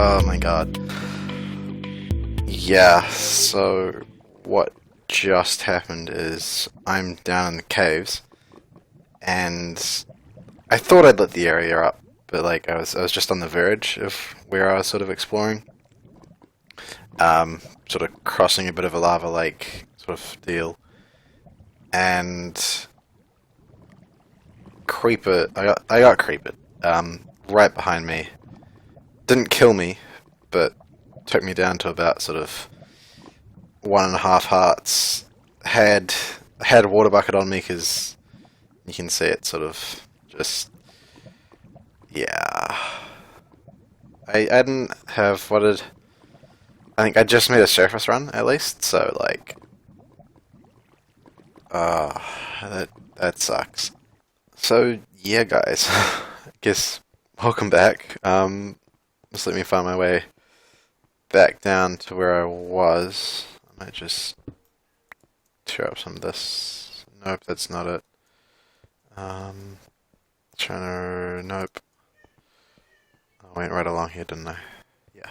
Oh my god. Yeah, so what just happened is I'm down in the caves, and I thought I'd lit the area up, but like I was just on the verge of where I was sort of exploring, sort of crossing a bit of a lava lake sort of deal, and I got creeper, right behind me. Didn't kill me, but took me down to about sort of 1.5 hearts. Had a water bucket on me because you can see it sort of just, yeah. I didn't have, I think I just made a surface run at least, so like, that sucks. So yeah, guys, I guess welcome back. Just let me find my way back down to where I was. I might just tear up some of this. Nope, that's not it. Trying to, nope. I went right along here, didn't I? Yeah.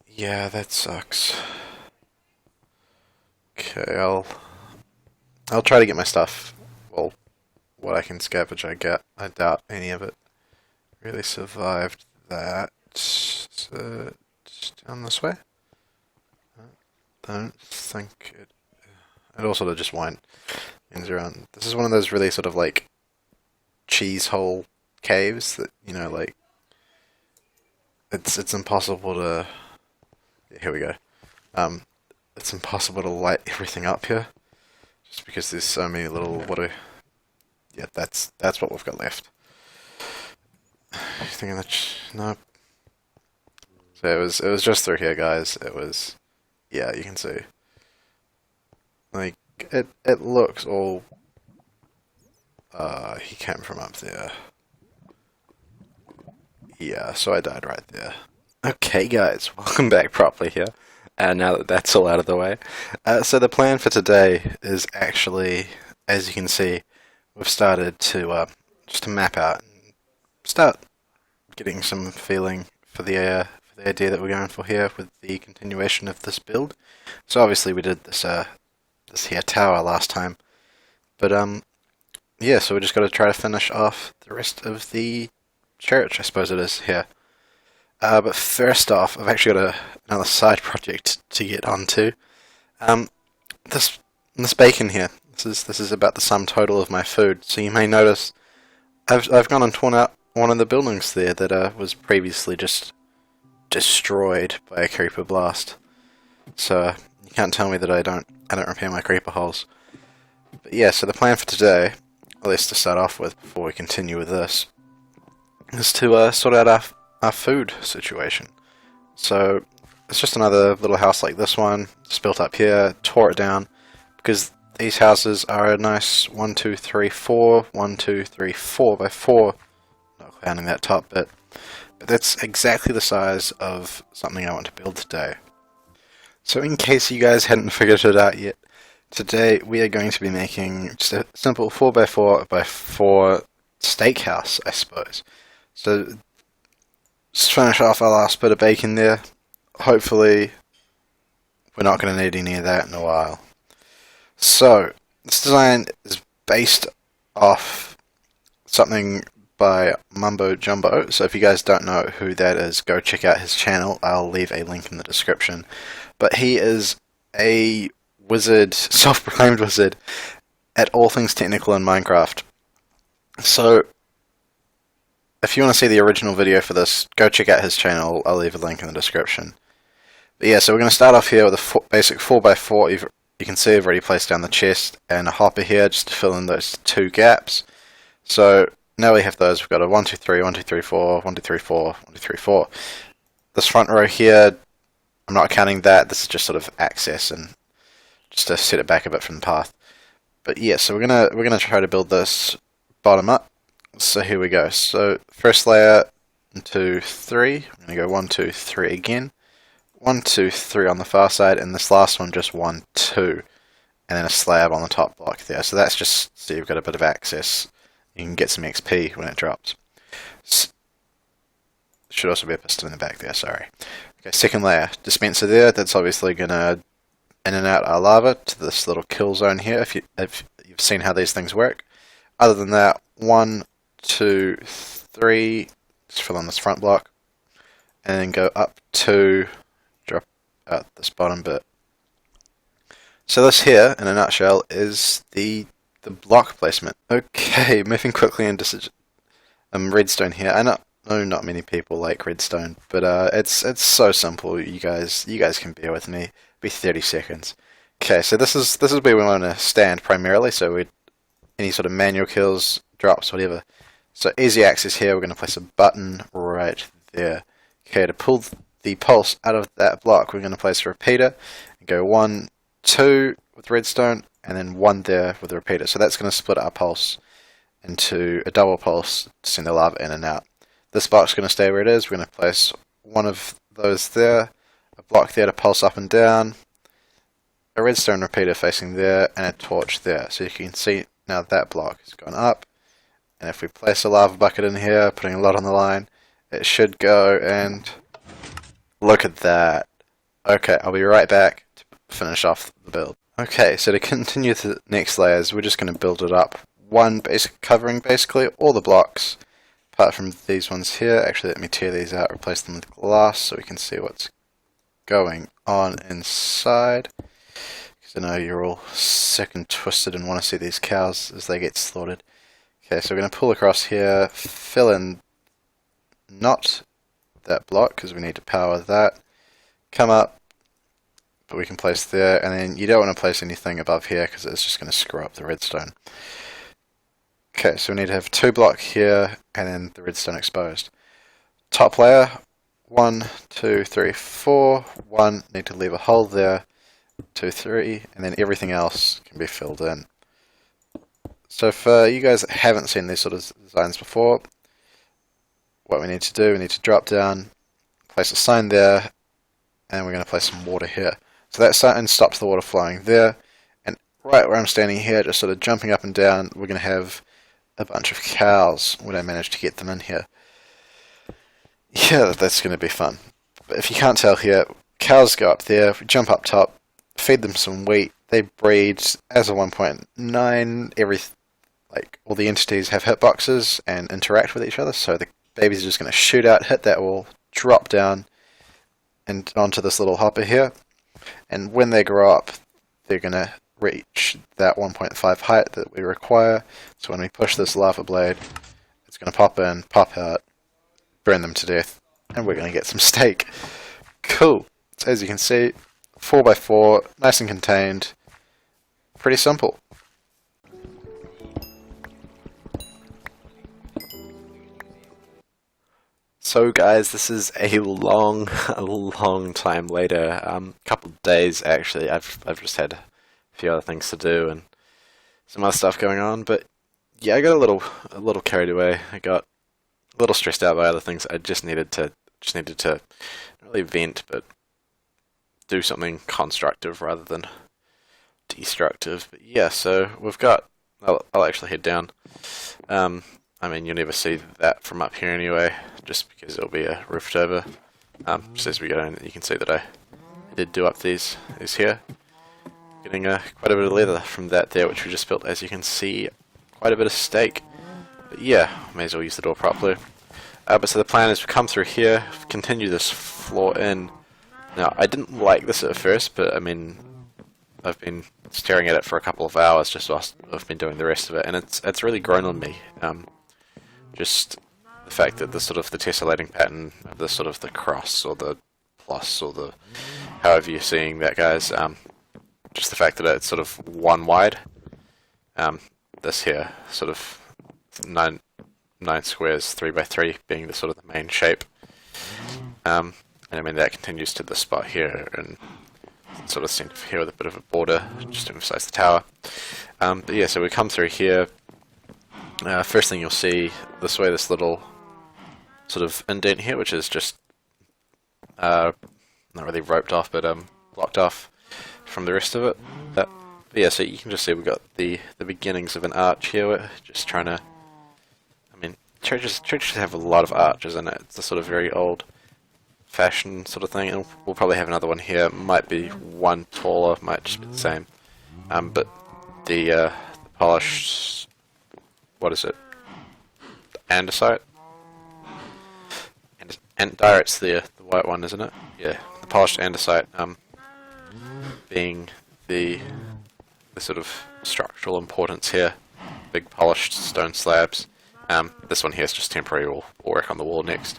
Yeah, that sucks. Okay, I'll try to get my stuff. Well, what I can scavenge, I doubt any of it really survived that. So, down this way? I don't think it. It all sort of just winds around. This is one of those really sort of like cheese hole caves that, you know, like it's impossible to. Yeah, here we go. It's impossible to light everything up here, just because there's so many little Yeah, that's what we've got left. Thinking that no. So it was just through here, guys. It was, yeah, you can see. Like it looks all. He came from up there. Yeah, so I died right there. Okay, guys, welcome back properly here. Now that that's all out of the way, so the plan for today is actually, as you can see, we've started to just to map out and start getting some feeling for the idea that we're going for here with the continuation of this build. So obviously we did this here tower last time, but yeah, so we just got to try to finish off the rest of the church, I suppose it is here. But first off, I've actually got another side project to get onto. This bacon here. This is about the sum total of my food. So you may notice I've gone and torn out one of the buildings there that was previously just destroyed by a creeper blast. So you can't tell me that I don't repair my creeper holes. But yeah, so the plan for today, at least to start off with before we continue with this, is to sort out our food situation. So it's just another little house like this one, just built up here, tore it down, because these houses are a nice 1, 2, 3, 4, 1, 2, 3, 4 by 4, not counting that top bit, but that's exactly the size of something I want to build today. So in case you guys hadn't figured it out yet, today we are going to be making just a simple 4 by 4 by 4 steakhouse, I suppose. So just finish off our last bit of bacon there. Hopefully we're not going to need any of that in a while. So this design is based off something by Mumbo Jumbo. So if you guys don't know who that is, go check out his channel. I'll leave a link in the description. But he is a wizard, self-proclaimed wizard, at all things technical in Minecraft. So if you want to see the original video for this, go check out his channel. I'll leave a link in the description. But yeah, so we're going to start off here with a basic 4x4. You can see I've already placed down the chest and a hopper here just to fill in those 2 gaps. So now we have those. We've got a 1, 2, 3, 1, 2, 3, 4, 1, 2, 3, 4, 1, 2, 3, 4. This front row here, I'm not counting that. This is just sort of access and just to set it back a bit from the path. But yeah, so we're gonna try to build this bottom up. So here we go. So first layer, 1, 2, 3. I'm gonna go 1, 2, 3 again. 1, 2, 3 on the far side, and this last one just 1, 2, and then a slab on the top block there. So that's just so you've got a bit of access. You can get some XP when it drops. should also be a piston in the back there, sorry. Okay, second layer, dispenser there, that's obviously going to in and out our lava to this little kill zone here, if you've seen how these things work. Other than that, 1, 2, 3, just fill in this front block, and then go up to, drop out this bottom bit. So this here, in a nutshell, is the block placement. Okay, moving quickly into redstone here. I know not many people like redstone, but it's so simple. You guys can bear with me. It'll be 30 seconds. Okay, so this is where we want to stand primarily. So any sort of manual kills, drops, whatever. So easy access here. We're going to place a button right there. Okay, to pull the pulse out of that block, we're going to place a repeater and go 1, 2 with redstone, and then 1 there with a repeater. So that's going to split our pulse into a double pulse to send the lava in and out. This block's going to stay where it is. We're going to place one of those there, a block there to pulse up and down, a redstone repeater facing there, and a torch there. So you can see now that block has gone up, and if we place a lava bucket in here, putting a lot on the line, it should go, and look at that. Okay, I'll be right back to finish off the build. Okay, so to continue to the next layers, we're just going to build it up. One basic covering basically all the blocks, apart from these ones here. Actually, let me tear these out, replace them with glass so we can see what's going on inside. Because I know you're all sick and twisted and want to see these cows as they get slaughtered. Okay, so we're going to pull across here, fill in not that block because we need to power that. Come up, but we can place there, and then you don't want to place anything above here because it's just going to screw up the redstone. Okay, so we need to have 2 block here, and then the redstone exposed. Top layer, 1, 2, 3, 4, 1, need to leave a hole there, 2, 3, and then everything else can be filled in. So for you guys that haven't seen these sort of designs before, what we need to do, we need to drop down, place a sign there, and we're going to place some water here. So that sign stops the water flowing there, and right where I'm standing here, just sort of jumping up and down, we're going to have a bunch of cows when I manage to get them in here. Yeah, that's going to be fun. But if you can't tell here, cows go up there, we jump up top, feed them some wheat, they breed as a 1.9, all the entities have hitboxes and interact with each other, so the babies are just going to shoot out, hit that wall, drop down and onto this little hopper here, and when they grow up they're going to reach that 1.5 height that we require. So when we push this lava blade, it's going to pop in, pop out, burn them to death, and we're going to get some steak. Cool. So as you can see, 4x4, nice and contained, pretty simple. So guys, this is a long time later, couple of days actually. I've just had a few other things to do and some other stuff going on, but yeah, I got a little carried away. I got a little stressed out by other things. I just needed to not really vent, but do something constructive rather than destructive. But yeah, so I'll actually head down. I mean, you'll never see that from up here anyway, just because it'll be roofed over. Just as we go in, you can see that I did do up these here. Getting quite a bit of leather from that there, which we just built, as you can see, quite a bit of steak. But yeah, may as well use the door properly. But so the plan is to come through here, continue this floor in. Now, I didn't like this at first, but I mean, I've been staring at it for a couple of hours just whilst I've been doing the rest of it, and it's really grown on me. Just the fact that the tessellating pattern of the cross or the plus or the however you're seeing that, guys. Just the fact that it's sort of one wide. This here, sort of nine squares, 3x3 being the main shape. And I mean that continues to the spot here and sort of centre here with a bit of a border just to emphasise the tower. But yeah, so we come through here. First thing you'll see this little sort of indent here, which is just not really roped off, but blocked off from the rest of it. But yeah, so you can just see we've got the beginnings of an arch here. We're just trying to, I mean, churches have a lot of arches in it. It's a sort of very old fashioned sort of thing, and we'll probably have another one here. Might be one taller, might just be the same. But the polished, what is it? Andesite? And Diorite's the white one, isn't it? Yeah, the polished andesite being the sort of structural importance here. Big polished stone slabs. This one here is just temporary. We'll work on the wall next.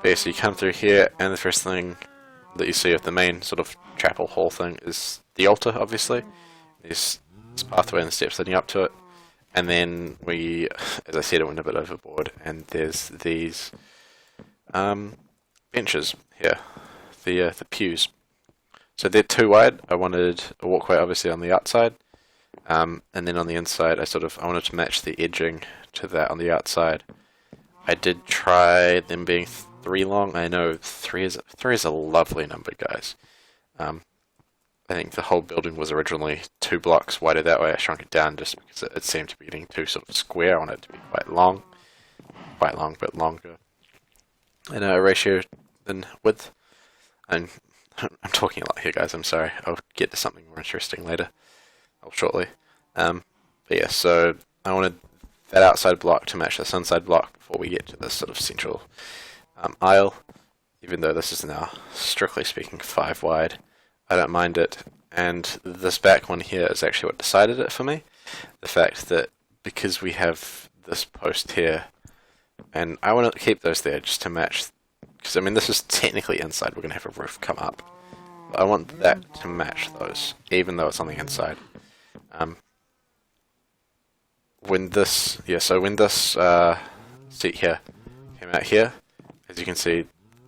But yeah, so you come through here, and the first thing that you see of the main sort of chapel hall thing is the altar, obviously. There's this pathway and the steps leading up to it. And then we, as I said, it went a bit overboard, and there's these benches here, the pews. So they're too wide. I wanted a walkway obviously on the outside, and then on the inside I wanted to match the edging to that on the outside. I did try them being 3 long. I know 3 is a lovely number, guys. I think the whole building was originally 2 blocks wider that way. I shrunk it down just because it seemed to be getting too sort of square. I wanted it to be quite long, but longer. And a ratio in width. And I'm talking a lot here, guys. I'm sorry. I'll get to something more interesting later, or shortly. But yeah, so I wanted that outside block to match this inside block before we get to this sort of central aisle. Even though this is now, strictly speaking, 5 wide, I don't mind it. And this back one here is actually what decided it for me. The fact that because we have this post here, and I want to keep those there just to match, because I mean this is technically inside, we're going to have a roof come up. But I want that to match those, even though it's on the inside. When this seat here came out here, as you can see,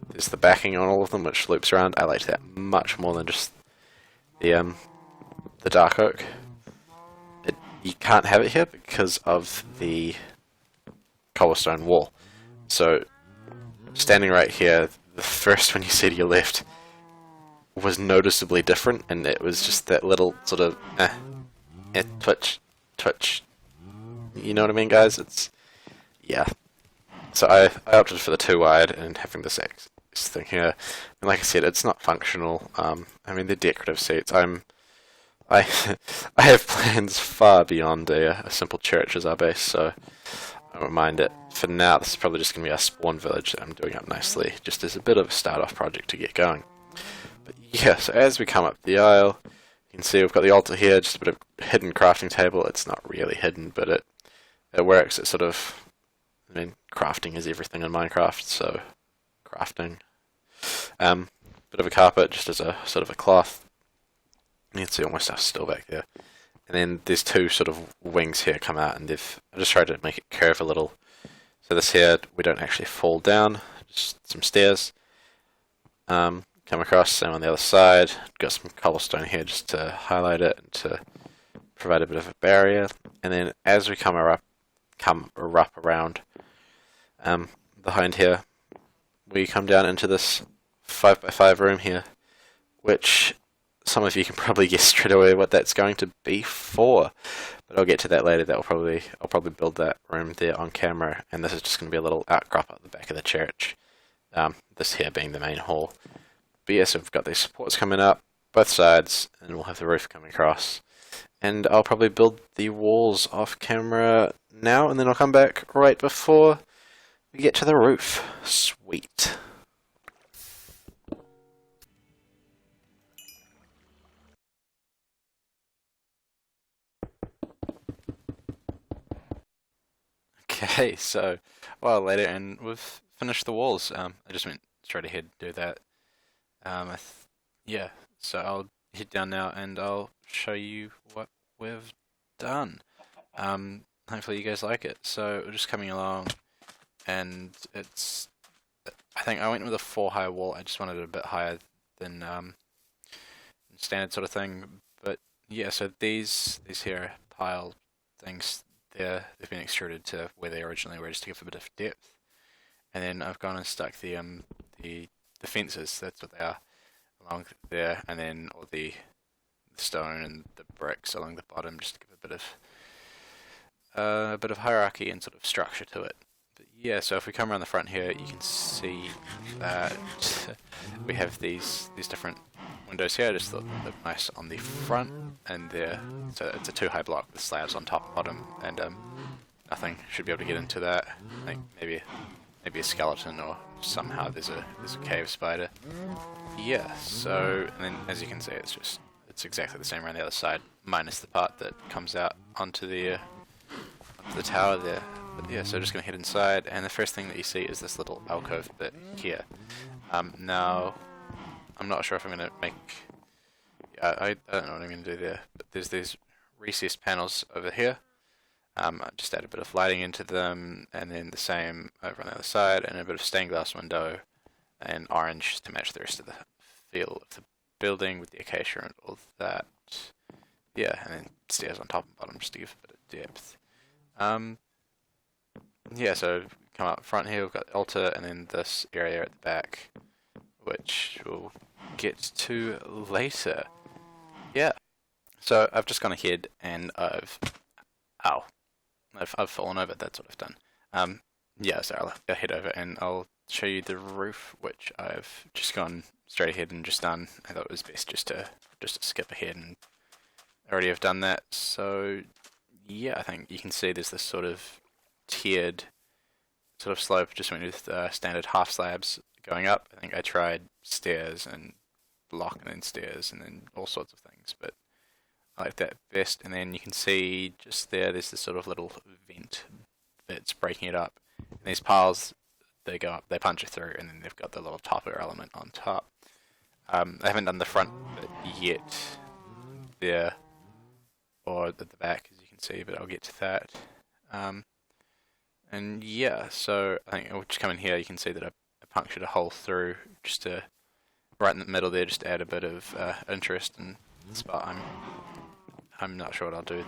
there's the backing on all of them, which loops around. I liked that much more than just the dark oak. You can't have it here because of the cobblestone wall. So, standing right here, the first one you see to your left was noticeably different, and it was just that little sort of twitch. You know what I mean, guys? Yeah. So I opted for the 2 wide and having this thing here. And like I said, it's not functional. I mean, they're decorative seats. I have plans far beyond a simple church as our base, so I don't mind it. For now, this is probably just going to be our spawn village that I'm doing up nicely, just as a bit of a start-off project to get going. But yeah, so as we come up the aisle, you can see we've got the altar here, just a bit of hidden crafting table. It's not really hidden, but it works. It sort of, I mean, crafting is everything in Minecraft, so crafting. Bit of a carpet, just as a sort of a cloth. You can see all my stuff's still back there. And then there's 2 sort of wings here come out, and I just tried to make it curve a little. So this here, we don't actually fall down, just some stairs. Come across, same on the other side. Got some cobblestone here just to highlight it and to provide a bit of a barrier. And then as we come around behind here, we come down into this 5x5 room here, which some of you can probably guess straight away what that's going to be for, but I'll get to that later. I'll probably build that room there on camera, and this is just going to be a little outcrop at the back of the church, this here being the main hall. But yeah, so we've got these supports coming up both sides, and we'll have the roof coming across, and I'll probably build the walls off camera now, and then I'll come back right before we get to the roof. Sweet. Okay, so a while later, and we've finished the walls. I just went straight ahead to do that. Yeah, so I'll head down now and I'll show you what we've done. Hopefully you guys like it. So we're just coming along, and I think I went with a 4 high wall. I just wanted it a bit higher than standard sort of thing. But yeah, so these here pile things, they've been extruded to where they originally were, just to give a bit of depth. And then I've gone and stuck the fences. That's what they are, along there, and then all the stone and the bricks along the bottom, just to give a bit of hierarchy and sort of structure to it. But yeah, so if we come around the front here, you can see that we have these different windows here. Just look nice on the front, and there. So it's a 2-high block with slabs on top and bottom, and nothing should be able to get into that. I think maybe a skeleton, or somehow there's a cave spider. Yeah. So and then as you can see, it's exactly the same around the other side, minus the part that comes out onto the tower there. But yeah, so just gonna head inside, and the first thing that you see is this little alcove bit here. Now, I'm not sure if I'm gonna make. I don't know what I'm gonna do there, but there's these recessed panels over here. I just add a bit of lighting into them, and then the same over on the other side, and a bit of stained glass window, and orange to match the rest of the feel of the building with the acacia and all of that. Yeah, and then stairs on top and bottom just to give a bit of depth. Yeah, so come up front here, we've got the altar, and then this area at the back, which we'll get to later. Yeah, so I've just gone ahead and I've fallen over, that's what I've done. Yeah, so I'll head over and I'll show you the roof, which I've just gone straight ahead and just done. I thought it was best just to skip ahead, and I already have done that. So yeah, I think you can see there's this sort of tiered sort of slope just went with standard half slabs going up. I think I tried stairs and block and then stairs and then all sorts of things, but I like that best. And then you can see just there's this sort of little vent that's breaking it up. And these piles, they go up, they punch it through, and then they've got the little topper element on top. I haven't done the front bit yet there, or at the back, as you can see, but I'll get to that. And yeah, so I think I'll just come in here. You can see that I punctured a hole through just to right in the middle there, just to add a bit of interest in the spot. I'm not sure what I'll do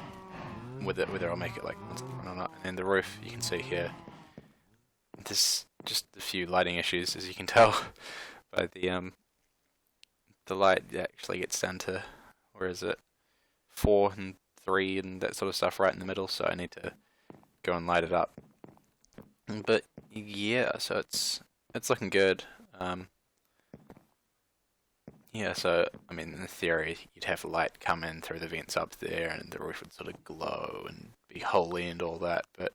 with it, whether I'll make it like once in the front or not. And then the roof, you can see here, there's just a few lighting issues, as you can tell by the light actually gets down to, where is it, 4 and 3 and that sort of stuff right in the middle, so I need to go and light it up. But yeah, so it's looking good. Yeah, so I mean, in theory, you'd have light come in through the vents up there, and the roof would sort of glow and be holy and all that. But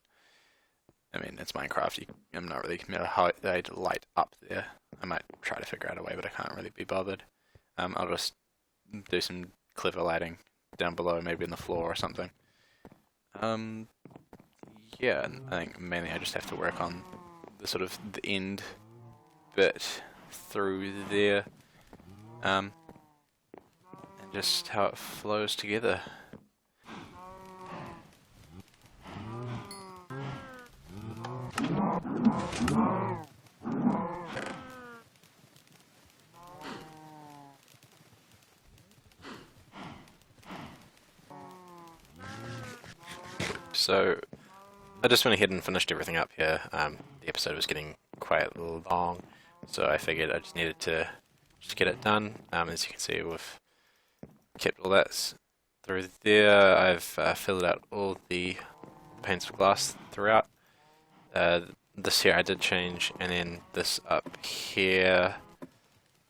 I mean, it's Minecraft. I'm not really going to hide light up there. I might try to figure out a way, but I can't really be bothered. I'll just do some clever lighting down below, maybe in the floor or something. Yeah, and I think mainly I just have to work on the sort of the end bit through there, and just how it flows together. So I just went ahead and finished everything up here. The episode was getting quite long, so I figured I just needed to just get it done. As you can see, we've kept all that through there. I've filled out all the panes of glass throughout. This here I did change, and then this up here,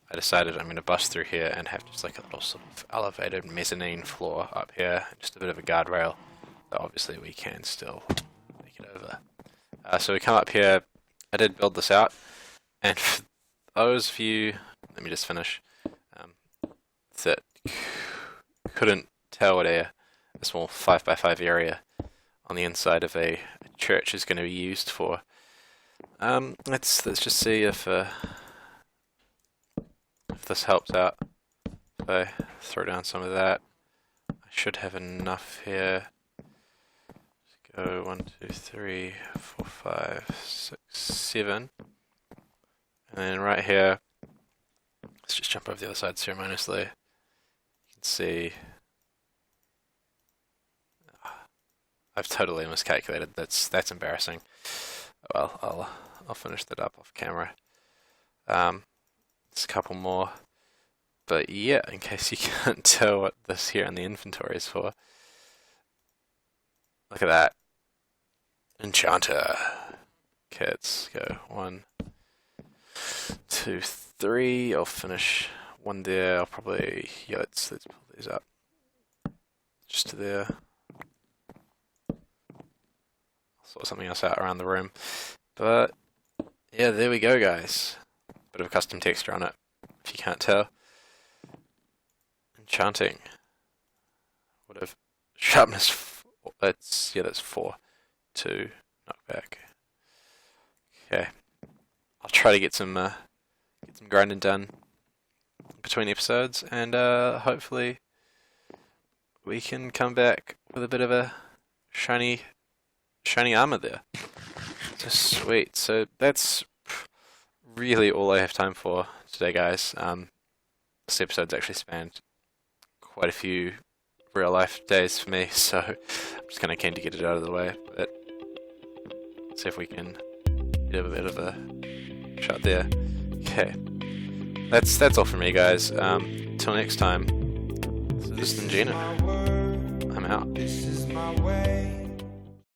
I decided I'm going to bust through here and have just like a little sort of elevated mezzanine floor up here, just a bit of a guardrail. But obviously we can still make it over. So we come up here. I did build this out, and for those of you, let me just finish, that couldn't tell what a small 5x5 area on the inside of a church is going to be used for. Let's just see if this helps out. If I throw down some of that, I should have enough here. Go 1, 2, 3, 4, 5, 6, 7, and then right here, let's just jump over the other side ceremoniously. You can see I've totally miscalculated. That's embarrassing. Well, I'll finish that up off camera. Just a couple more, but yeah, in case you can't tell what this here in the inventory is for, look at that. Enchanter. Okay, let's go 1, 2, 3. I'll finish one there. I'll probably, yeah, let's pull these up just to there. I'll sort something else out around the room, but yeah, there we go, guys. Bit of a custom texture on it, if you can't tell. Enchanting. Would have sharpness. That's 4, 2, knockback. Okay, I'll try to get some grinding done between episodes, and hopefully we can come back with a bit of a shiny armor there. Just sweet. So that's really all I have time for today, guys. This episode's actually spanned quite a few real life days for me, so I'm just kind of keen to get it out of the way. But see if we can get a bit of a shot there. Okay, that's all from me, guys. Till next time, this is Gina. I'm out.